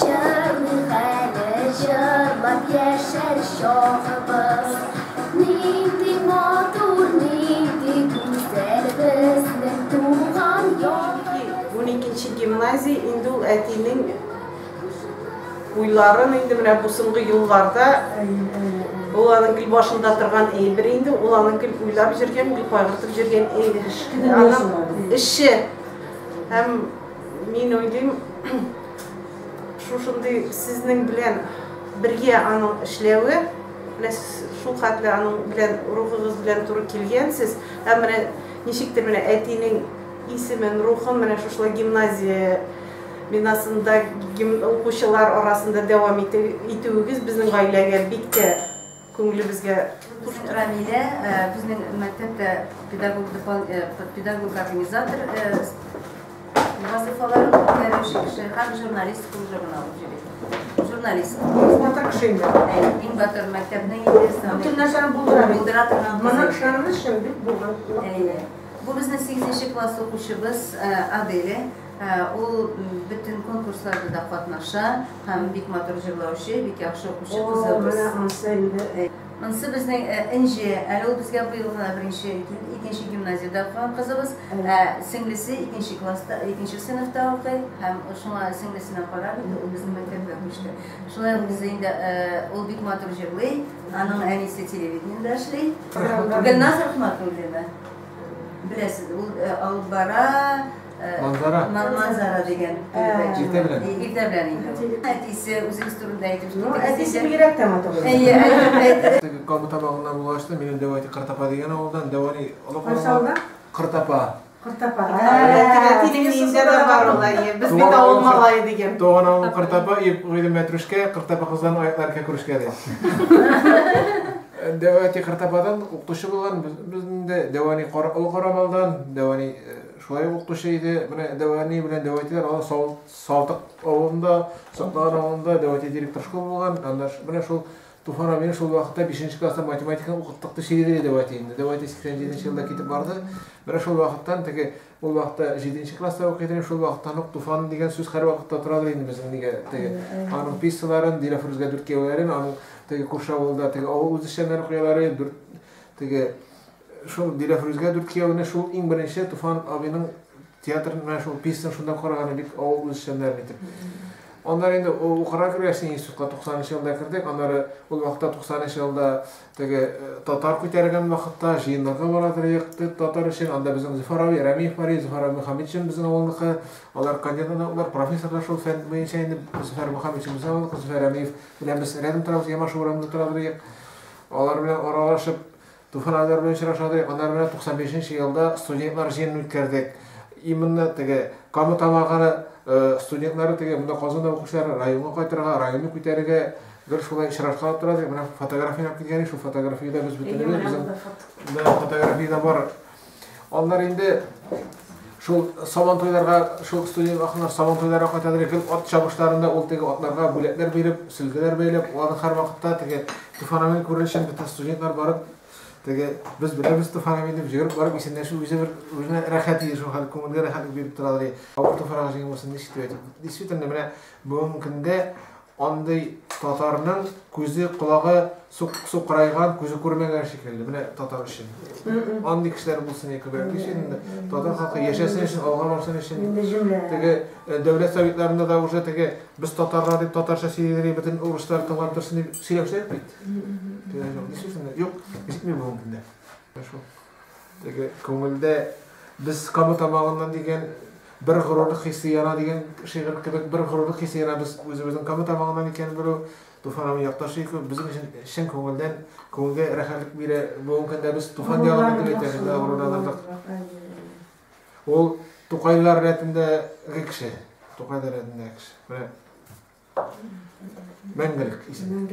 Jırlı hele jırlap yaşar şoğumuz. Neydi matur, neydi güzel bizden tuğan yol. 12. gimnaziya indi ул әтинең уйларын инде менә бу соңгы елларда ул аның гел башында торган әйбер инде, ул аның гел уйлап җөргән, гел кайгыртып җөргән эше. Һәм мин уйлыйм, шушындый сезнең белән бергә аның эшләве, менә шул хәтле аның белән рухыгыз белән туры килгәнсез, һәм менә ничектер менә әтинең исемен, рухын менә шушылай гимназия бинасында укучылар арасында дәвам итүегез безнең гаиләгә бик тә күңелебезгә. Рамилә безнең мәктәптә педагог-организатор вазифаларын үткәрүче кеше һәм журналист булып җибәрде. Журналист. Батыр кеше инде. Иң батыр мәктәпнең инде. Бүтән нәрсәне булдыра торган. Моны кешеләрне шул бик булган. Бу безнең 8нче класс укучыбыз Аделя. Ул бүтән конкурсларда да катнаша, һәм бик матур җырлаучы, бик яхшы укучы кызыбыз. Монсы безнең Энҗе, әле ул безгә бу ел гына беренче, икенче гимназиядә укыган кызыбыз. Сеңлесе 2нче класста, 2нче сыйныфта укый, һәм шуңа сеңлесенә карап, ул безнең мәктәпкә күчте. Шулай ук без инде ул бик матур җырлый, аның әнисе телевидениедә эшли. Гөлназ Рахматуллина. Беләсез, ул алып бара Манзара деген. Иртә белән инде. Әтисе үзегез турында әйтеп китте. Әтисе бигрәк тә матур. Әйе, Камы табагыннан булашты, минем Дәвати Кыртапа деген авылдан, Дәвани Кайсалда? Кыртапа. Кыртапа. Әтинең дә бар ул, без бит авыл малае дигән. Туган авыл Кыртапа, гыйдем мәтрүшкә, Кыртапа кызларның аяклары күрешкә ди. Дәвати Кыртападан укытучы булган, безнең дә Дәвани Карамалдан, Дәвани шулай укытучы иде. Менә Дәвани белән Дәватилар Салтык авылында, Саклар авылында Дәвати директор школы булган. Аннан менә шул Туфан абыйны шул вакытта 5нче класста математиканы укыттык тишеде Дәвати инде. Дәвати 87нче елда китеп барды. Менә шул вакыттан теге ул вакытта 7нче класста укыйды. Шул вакыттан ук Туфан дигән сүз һәр вакытта торады инде безнең нигә теге аның писсаларын, Диләфрүзгә дүрткәүләрен, аның теге Куршавылда теге авыл үзешчәннәр куялары теге шул Диләфрүзгә дүрткәүне шул иң беренче Туфан абыйның театрын менә шул писсан шунда караганы бик авыл үзешчәннәр итеп. Onlar indi Украина Кыргызстан институтка 90нчы елда кирдек. Аннары ул вакытта 90нчы елда теге татар күтәргән вакытта җыеннарга барадыр якты татар өчен. Анда безнең Зөфәрави Рамиев бар, Зөфәрави Мөхәммәтшин безнең авылныкы. Алар кандидатлар, профессорлар шул фән буенча инде Зөфәр Мөхәммәтшин безнең авылныкы, Зөфәр Рамиев белән без рядом торабыз, Ямаш урамында торабыз. Алар белән аралашып Туфаннар белән очрашадык. Аннары белән 95нче елда студентлар җыенын үткәрдек. Именно теге Камы тамаганы студентлары теге монда Казанда укучылар районга кайтырга, районны күтәрергә гел шулай очрашка торады. Менә фотографиялап килгән, шул фотографиядә без бөтенләй безнең фотографиядә бар. Алар инде шул Сабантуйларга, шул студент вакытлар Сабантуйларга кайтадыр. Гел ат чабышларында ул теге атларга бүләкләр биреп, сөлгеләр бәйләп, алар һәр вакытта теге Туфанның күренешен бөтен студентлар барып теге без беләбез Туфанны дип җыгырып барып исәнләшү үзенә рәхәт иде, шул хәл күңелгә рәхәт биреп торады. Авыр Туфанга җиңеп булсын дип действительно менә бүгенге көндә андый татарның күзе, колагы сукрайган, күзе күрмәгән шикелле. Менә татар өчен. Андый кешеләр булсын күбрәк өчен, татар халкы яшәсен өчен, алга барсын өчен. Теге дәүләт советларында да уже теге без татарлар дип татарча сөйләре бөтен урыслар тыңлап торсын дип сөйләүчеләр бит. Действительно, юк, җитми бүгенге көндә. Шул. Теге күңелдә без Камы тамагыннан дигән bir gururluk hissi yana diyen şiir kebek bir gururluk hissi yana biz özümüzün Kamı tamağından eken bir Tufan'ın yaktaşı bizim için şen koğulden koğulga rahatlık bire bu önkende biz Tufan diyalogunu dileyelim de oradalardık. O Tukaylar retinde kişi, Tukaylar retinde kişi. Mengelik isim.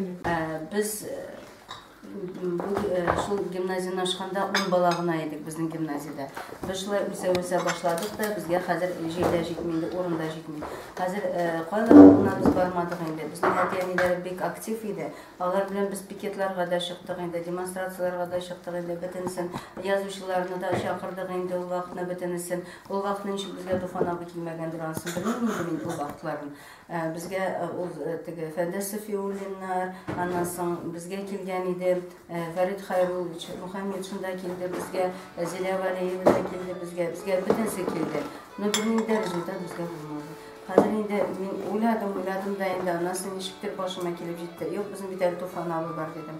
Biz Шул гимназияны ашканда 10 бала гына идек безнең гимназиядә. Без шулай үсә башладык да, безгә хәзер җирдә җитми, урында җитми. Хәзер кайда без бармадык инде. Безнең әтиәниләр бик актив иде. Алар белән без пикетларга да чыктык инде, демонстрацияларга да чыктык инде, бөтенсен язучыларны да чакырдык инде ул вакытны бөтенсен. Ул вакытны ничек безгә Туфан абый килмәгәндер ансын белмим мин ул вакытларын. Безгә ул теге Фәндәс Фиулиннар, аннан соң безгә килгән иде Фәрит Хайруллович, Мөхәммәд шунда килде безгә, Зилә Валиева да килде безгә бөтенсе килде. Но бернинди результат безгә булмады. Хәзер инде мин уйладым да инде аннан соң ничектер башыма килеп җитте. Юк, безнең бит әле Туфан абый бар дидем.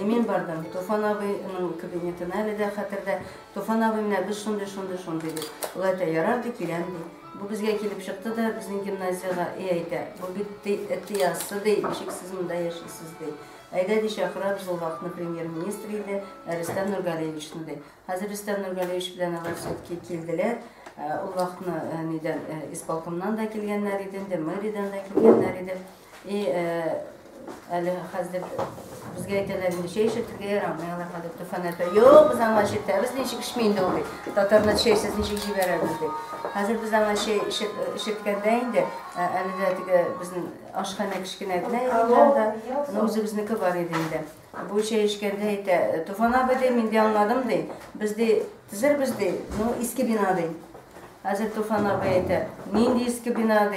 Мин бардым. Туфан абыйның кабинетына әле дә хәтердә. Туфан абый менә без шундый диде. Ул әйтә, ярарды киләм ди. Бу безгә килеп чыкты да безнең гимназияга әйтә. Бу бит әтиясы ди, ничек сез монда яшисез ди. Әйдә ди чакырабыз ул вакытны премьер-министр иде, Рөстәм Нургалиевичны ди. Хәзер Рөстәм Нургалиевич белән алар все-таки килделәр. Ул вакытны нидән исполкомнан да килгәннәр иде, мэриядән да килгәннәр иде. И әле хәзер безгә әйтәләр инде чәй эчәргә ярамый, алар хәзер Туфан әйтә, юк, без аңа читәбез, ничек эчми инде ул ди. Татарны чәйсез ничек җибәрәбез ди. Хәзер без аңа чәй эчерткәндә инде, әле дә теге безнең ашхана кичкенә генә да, үзебезнеке бар иде инде. Бу чәй эчкәндә әйтә, Туфан абый ди, мин дә аңладым ди, без ди тизербез ди, ну иске бина ди. Хәзер Туфан абый әйтә, нинди иске бинада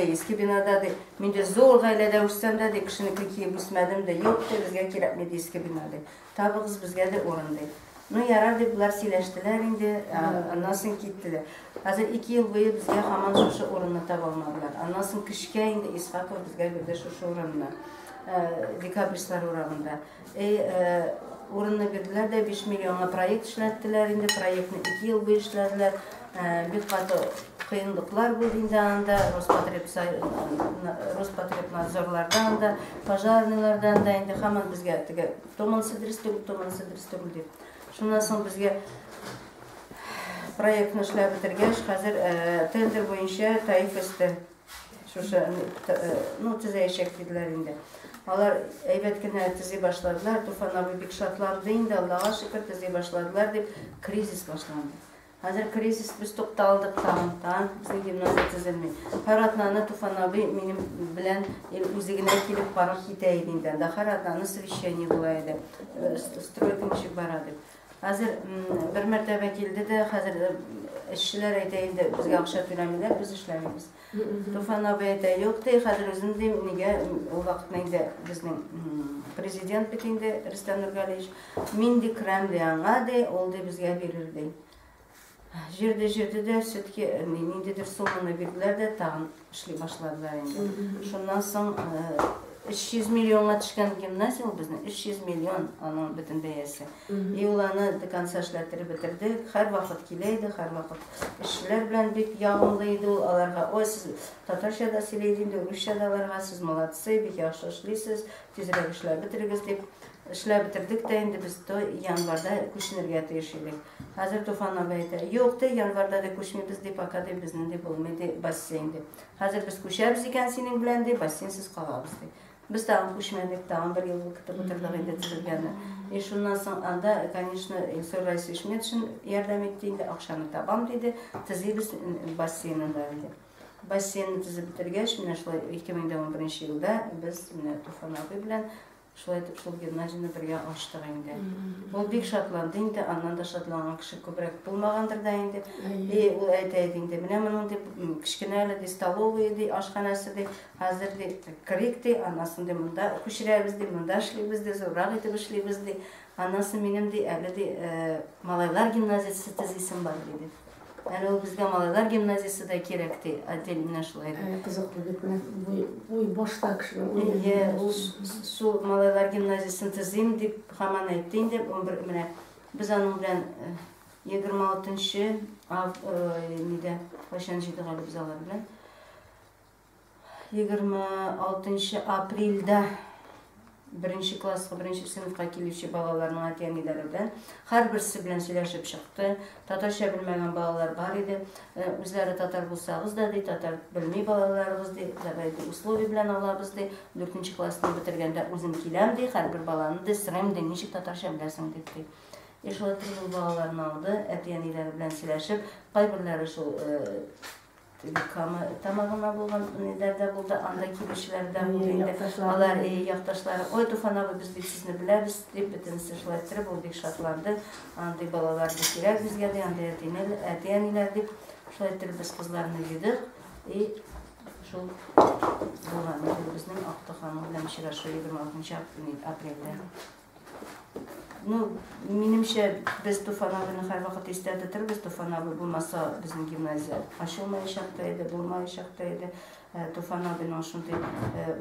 ди, мин дә зур гаиләдә үссәм дә ди, кешенеке киеп үсмәдем дә, юк ди, безгә кирәкми ди иске бина ди. Табыгыз безгә дә урын ди. Ну ярар дип булар сөйләштеләр инде, аннан соң киттеләр. Хәзер 2 ел буе безгә һаман шушы урынны таба алмадылар. Аннан соң кешкә инде Исхаков безгә бирде шушы урынны. Декабристлар урагында. Урынны бирделәр дә 5 миллионга проект эшләттеләр инде, проектны 2 ел буе эшләделәр. Бик каты кыенлыклар булды инде анда, Роспотребнадзорлардан да, пожарныйлардан да инде һаман безгә теге томансы дөрес түгел дип. Шуннан соң безгә проектны эшләп бетергәч, хәзер тендер буенча тариф өсте. Шушы төзәячәк диделәр инде. Алар әйбәт кенә төзи башладылар, Туфан абый бик шатланды инде, Аллага шөкер төзи башладылар дип, кризис башланды. Хәзер кризис без тукталдык тагын, безнең гимназия төзелми. Һәр Туфан абый минем белән үзе генә килеп карап китә иде инде. Һәр совещание була иде. Стройка ничек бара дип. Хәзер бер мәртәбә килде дә, хәзер эшчеләр әйтә инде, безгә акча түләмиләр, без эшләмибез. Туфан абый әйтә, юк ди, хәзер үзем ди, нигә ул вакытта инде безнең президент бит инде Рөстәм Нургалиевич, мин ди крем ди аңа ди, ул ди безгә бирер ди. Җирдә дә все-таки ниндидер сумманы бирделәр дә, тагын эшли башладылар инде. Шуннан соң 300 миллионга төшкән гимназия ул безнең, 300 миллион аның бөтен бәясе. И ул аны до конца эшләттереп бетерде, һәр вакыт килә иде, һәр вакыт эшчеләр белән бик ягымлы иде ул, аларга, ой, сез татарча да сөйләйсез инде, русча да аларга, сез молодцы, бик яхшы эшлисез, тизрәк эшләп бетерегез дип. Эшләп бетердек тә инде без январда күченергә тиеш идек. Хәзер Туфан абый әйтә, юк ди, январда да күчмибез дип, пока ди безнең ди булмый ди, бассейн ди. Хәзер без күчәбез икән синең белән ди, бассейнсыз калабыз ди. Без тагын күчмәдек, тагын 1 ел көтеп утырдык инде төзелгәнне. И шуннан соң анда, конечно, Илсур Раисович өчен ярдәм итте инде, акчаны табам диде, төзибез бассейнны да диде. Бассейнны төзеп бетергәч, менә шулай 2011 елда без менә Туфан абый белән шулай шул гимназияны бергә ачтык инде. Ул бик шатланды инде, аннан да шатланган кеше күбрәк булмагандыр да инде. И ул әйтә инде, менә моның дип кичкенә әле ди столовый ди, ашханасы ди, хәзер ди крик ди, аннан соң ди монда күчерәбез ди, монда эшлибез ди, зуррак итеп эшлибез ди. Аннан соң минем ди әле ди малайлар гимназиясе төзисем бар диде. Әле ул безгә малайлар гимназиясе дә кирәк ди, отдельно шулай ди. Кызыклы бит менә буй башта кешенең. Ул шул малайлар гимназиясын төзим дип һаман әйтте инде, менә без аның белән 26-нчы нидә кайчан җыйдык әле без алар белән 26 апрельдә birinchi klassga, birinchi sinfga keluvchi balalarning ota-onalari bilan har birisi bilan сөйләшеп чыкты. Татарча белмәгән балалар бар иде. Үзләре татар булсагыз да, татар белми балаларыбыз ди, давай условия белән алабыз ди. 4нче классны бетергәндә үзем киләм ди, һәр бер баланы ди, сырым ди, ничек татарча беләсең ди. Шулай итеп балаларны алды, ата-аналары белән сөйләшеп, кайберләре шул тамагына булган нидәрдә булды, анда килүчеләр дә булды инде. Алар якташлары, ой Туфан абый, без бит сезне беләбез дип бөтенесе шулай итеп ул бик шатланды. Андый балалар да кирәк безгә ди, андый ата-аналар дип шулай итеп без кызларны йөдек. И шул булган безнең Актыханың белән очрашу 26 апрельдә. Ну, минемчә, без Туфан абыйны һәрвакыт истә тотырбыз. Туфан абый булмаса, безнең гимназия ачылмаячак та иде, булмаячак та иде. Туфан абыйның шундый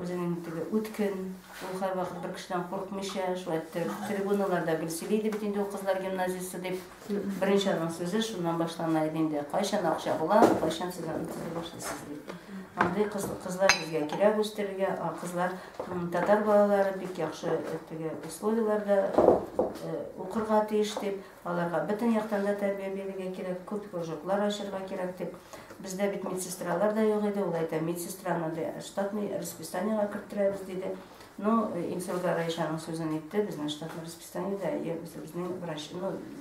үзенең үткен, ул һәрвакыт бер кешедән курыкмыйча, шулай трибуналарда гел сөйли иде бит инде ул кызлар гимназиясе дип. Беренче аның сүзе шуннан башлана иде инде. Кайчан акча була, кайчан сез аны төзеп башлыйсыз дип. Андый кызлар безгә кирәк үстерергә, кызлар татар балалары бик яхшы условияларда укырга тиеш дип, аларга бөтен яктан да тәрбия бирергә кирәк, күп кружоклар ачырга кирәк дип. Бездә бит медсестралар да юк иде, ул әйтә, медсестраны да штатный расписаниегә керттерәбез диде. Ну, Инсөлгә Раишаның сүзен әйтте, безнең штатный расписаниедә безнең врач,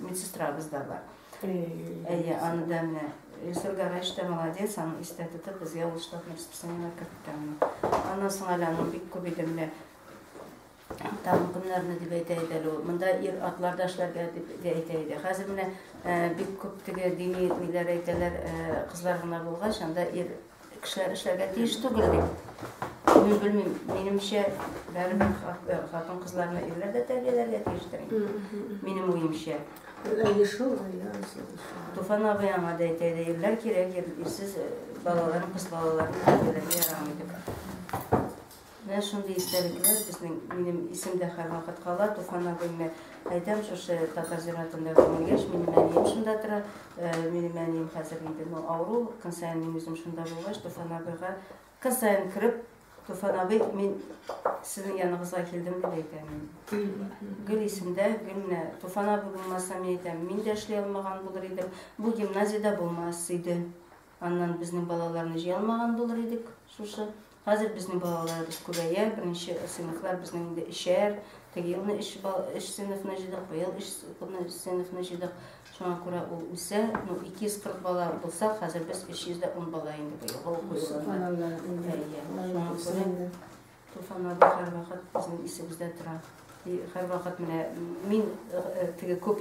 медсестрабыз да бар. Аны да менә Инсөлгә Раиш та молодец, аны истә тотып безгә ул штатный расписаниегә керттерде. Аннан соң әле аның бик күп иде менә Там көннәрне дип әйтә иде ул. Монда атларда эшләргә дип әйтә иде. Хәзер менә бик күп теге дини ниләр әйтәләр, кызлар гына булгач, анда кешеләр эшләргә тиеш түгел дип. Мин белмим, минемчә, бәрабәр хатын кызларны ирләр дә тәрбияләргә тиештер. Минем уемчә. Туфан абый аңа да әйтә иде, ирләр кирәк, ирсез балаларын, кыз балаларын тәрбияләргә ярамый дип. Менә шундый истәлекләр безнең минем исемдә һәрвакыт кала. Туфан абыйны әйтәм, шушы татар зиратында күмелгәч, минем әнием шунда тора. Минем әнием хәзер инде авыру, көн саен мин үзем шунда булгач, Туфан абыйга көн саен кирип, Туфан абый, мин сезнең яныгызга килдем дип әйтәм. Гел исемдә, гел менә Туфан абый булмаса, мин әйтәм, мин дә эшли алмаган булыр идем. Бу гимназиядә булмас иде. Аннан безнең балаларны җыя алмаган булыр идек. Шушы Хәзер безнең балаларыбыз күбәя, беренче сыйныфлар безнең инде ишәр, теге елны иш сыйныфына җыйдык, быел иш сыйныфына җыйдык. Шуңа күрә ул үсә, 240 бала булса, хәзер без 310 бала инде быел куелган. Туфан абый һәрвакыт безнең исебездә тора. Һәрвакыт менә мин теге күп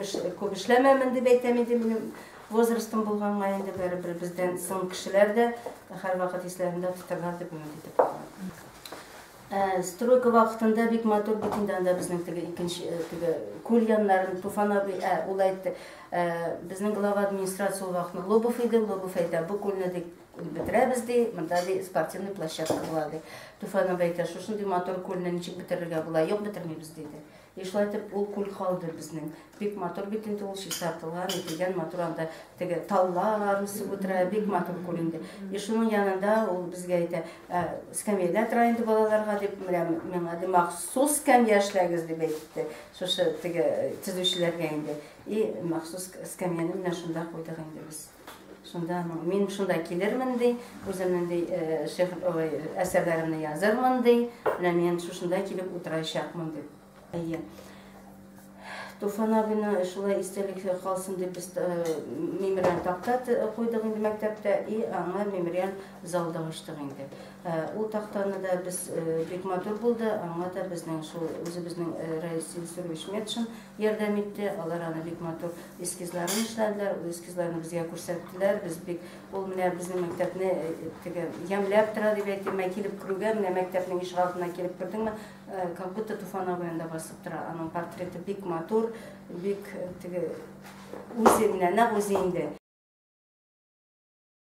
эшләмәмен дип әйтәм инде, минем возрастым булганга инде бер бездән соң кешеләр дә һәрвакыт исләрендә тотарлар дип өмет итеп калган. Стройка вакытында бик матур бит инде анда безнең теге икенче теге күл яннарын Туфан абый ул әйтте. Безнең глава администрация вакытны Лобов иде, Лобов әйтә, бу күлне бетерәбез ди, монда ди спортивный площадка була ди. Туфан абый әйтә, шушындый матур күлне ничек бетерергә була, юк бетермибез диде. Шулай итеп ул күл калды безнең. Бик матур бит инде ул чистартылган, итегән матур анда теге таллар үсеп утыра, бик матур күл инде. Шуның янында ул безгә әйтә, скамьяда тора инде балаларга дип, миңа ди махсус скамья эшләгез дип әйтте. Шушы теге төзүчеләргә инде. И махсус скамьяны менә шунда куйдык инде без. Шунда мин шунда килермен ди, үземнең ди әсәрләремне язармын ди, менә мин шушында килеп утырачакмын дип. Туфан абыйны шулай истәлек калсын дип без мемориал тахта куйдык инде мәктәптә, и аңа мемориал залда ачтык инде. Ул тахтаны да без бик матур булды, аңа да безнең шул үзебезнең Раис Сильсурович Метшин ярдәм итте. Алар аны бик матур эскизларын эшләделәр, ул эскизларны безгә күрсәттеләр. Без бик ул менә безнең мәктәпне теге ямлап тора дип әйтәм, килеп керүгә менә мәктәпнең ишек алдына килеп кердеңме, как будто Туфан абыйында басып тора. Аның портреты бик матур, бик теге үзе менә нәкъ үзе инде.